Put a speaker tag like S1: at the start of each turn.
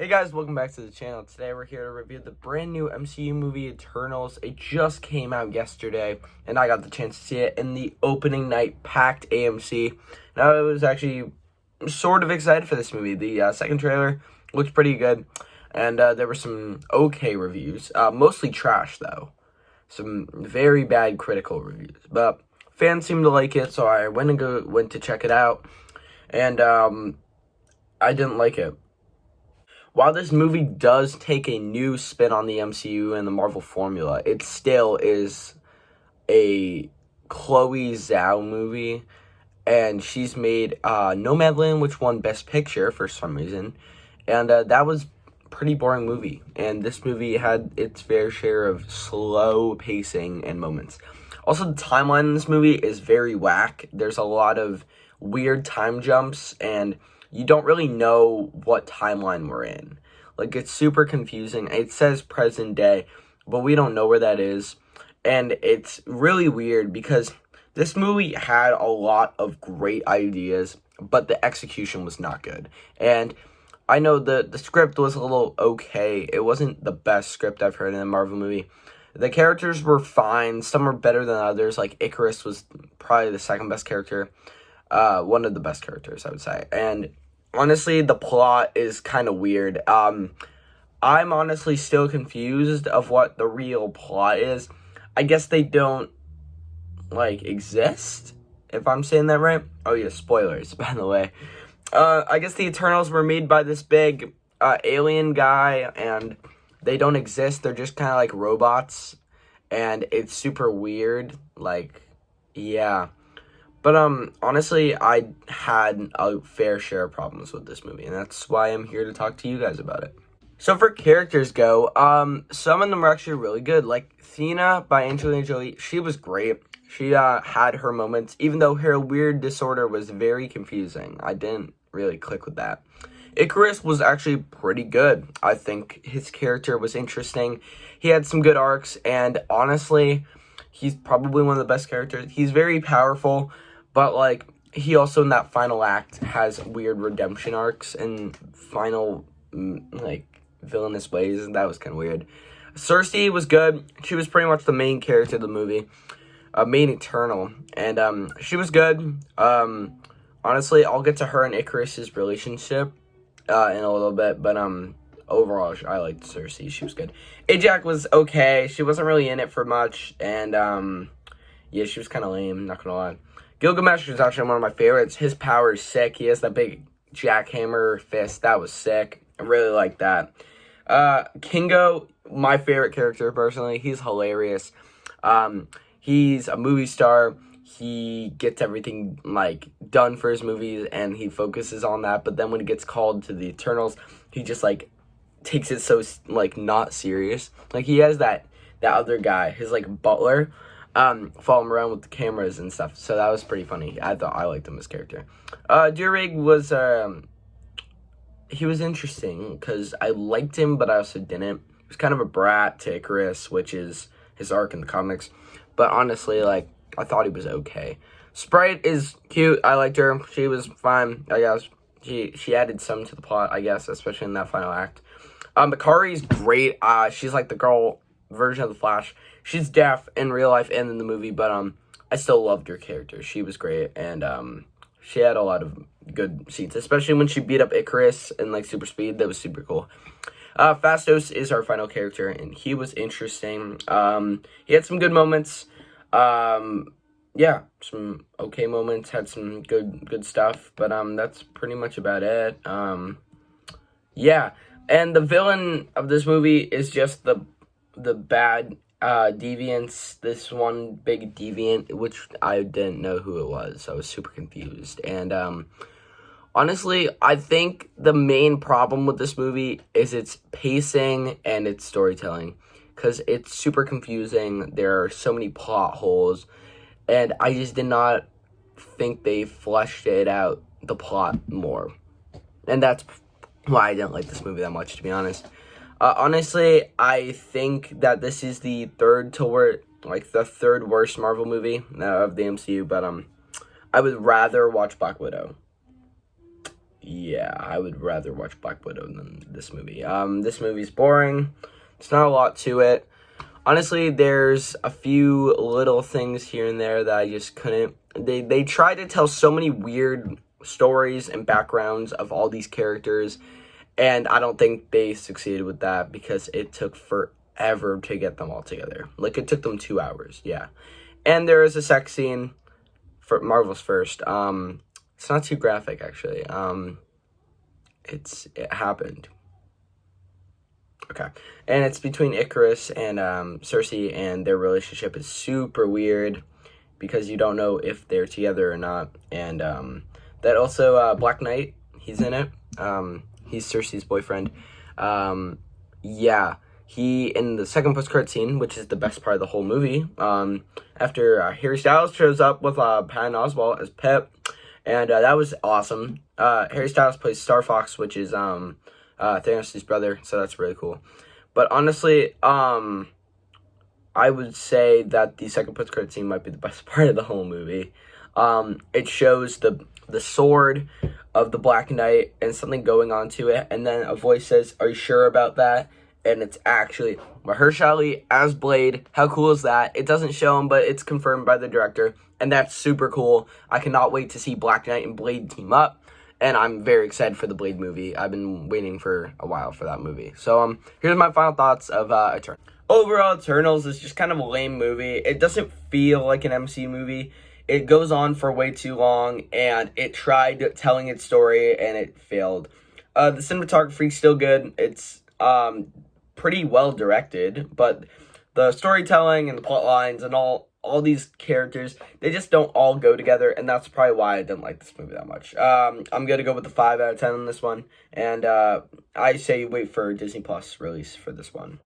S1: Hey guys, welcome back to the channel. Today we're here to review the brand new MCU movie Eternals. It just came out yesterday and I got the chance to see it in the opening night packed AMC. And I was actually sort of excited for this movie. The second trailer looked pretty good and there were some okay reviews. Mostly trash though. Some very bad critical reviews. But fans seemed to like it, so I went to check it out. And I didn't like it. While this movie does take a new spin on the MCU and the Marvel formula, it still is a Chloe Zhao movie, and she's made Nomadland, which won Best Picture for some reason, and that was a pretty boring movie, and this movie had its fair share of slow pacing and moments. Also, the timeline in this movie is very whack. There's a lot of weird time jumps, and you don't really know what timeline we're in. Like, it's super confusing. It says present day, but we don't know where that is. And it's really weird because this movie had a lot of great ideas, but the execution was not good. And I know the script was a little okay. It wasn't the best script I've heard in a Marvel movie. The characters were fine. Some are better than others. Like, Ikaris was probably the second best character. One of the best characters, I would say. And honestly, the plot is kind of weird. I'm honestly still confused of what the real plot is. I guess they don't, exist, if I'm saying that right. Oh, yeah, spoilers, by the way. I guess the Eternals were made by this big alien guy, and they don't exist. They're just kind of like robots, and it's super weird. Yeah. But, honestly, I had a fair share of problems with this movie, and that's why I'm here to talk to you guys about it. So, for characters go, some of them were actually really good. Like, Thena by Angelina Jolie, she was great. She, had her moments, even though her weird disorder was very confusing. I didn't really click with that. Ikaris was actually pretty good. I think his character was interesting. He had some good arcs, and honestly, he's probably one of the best characters. He's very powerful. But, he also in that final act has weird redemption arcs and final, villainous ways, and that was kind of weird. Cersei was good. She was pretty much the main character of the movie, main Eternal, and, she was good. Honestly, I'll get to her and Ikaris' relationship, in a little bit, but, overall, I liked Cersei. She was good. Ajak was okay. She wasn't really in it for much, and, yeah, she was kind of lame, not gonna lie. Gilgamesh was actually one of my favorites. His power is sick. He has that big jackhammer fist. That was sick. I really like that. Kingo, my favorite character, personally. He's hilarious. He's a movie star. He gets everything, done for his movies, and he focuses on that. But then when he gets called to the Eternals, he just, takes it so, not serious. He has that other guy, his, butler, follow him around with the cameras and stuff. So that was pretty funny. I liked him as character. Durig was, he was interesting because I liked him, but I also didn't. He was kind of a brat to Ikaris, which is his arc in the comics. But honestly, I thought he was okay. Sprite is cute. I liked her. She was fine, I guess. She added some to the plot, I guess, especially in that final act. Makari's great. She's the girl version of the Flash. She's deaf in real life and in the movie, but I still loved her character. She was great, and she had a lot of good scenes, especially when she beat up Ikaris in super speed. That was super cool. Phastos is our final character, and he was interesting. He had some good moments. Yeah, some okay moments. Had some good stuff, but that's pretty much about it. Yeah, and the villain of this movie is just the bad deviants. This one big deviant, which I didn't know who it was, so I was super confused. And honestly, I think the main problem with this movie is its pacing and its storytelling, because it's super confusing. There are so many plot holes, and I just did not think they fleshed it out, the plot, more. And that's why I didn't like this movie that much, to be honest. Honestly, I think that this is the third worst Marvel movie of the MCU, but I would rather watch Black Widow. yeah, I would rather watch Black Widow than this movie. This movie's boring. There's not a lot to it. Honestly, there's a few little things here and there that I just couldn't. They tried to tell so many weird stories and backgrounds of all these characters, and I don't think they succeeded with that because it took forever to get them all together. Like, it took them 2 hours, yeah. And there is a sex scene for Marvel's first. It's not too graphic, actually. It happened. Okay. And it's between Icarus and Cersei, and their relationship is super weird because you don't know if they're together or not. And that also, Black Knight, he's in it. He's Cersei's boyfriend. Yeah. He, in the second post-credit scene, which is the best part of the whole movie, after Harry Styles shows up with Patton Oswalt as Pip, and that was awesome. Harry Styles plays Star Fox, which is Thanos' brother, so that's really cool. But honestly, I would say that the second post-credit scene might be the best part of the whole movie. It shows the sword of the Black Knight and something going on to it, and then a voice says, "Are you sure about that?" And it's actually Mahershala Ali as Blade. How cool is that? It doesn't show him, but it's confirmed by the director, and that's super cool. I cannot wait to see Black Knight and Blade team up. And I'm very excited for the Blade movie. I've been waiting for a while for that movie. So, here's my final thoughts of Eternals. Overall, Eternals is just kind of a lame movie. It doesn't feel like an MCU movie. It goes on for way too long, and it tried telling its story, and it failed. The cinematography is still good. It's pretty well directed, but the storytelling and the plot lines and all these characters, they just don't all go together, and that's probably why I didn't like this movie that much. I'm gonna go with the 5 out of 10 on this one, and I say wait for Disney Plus release for this one.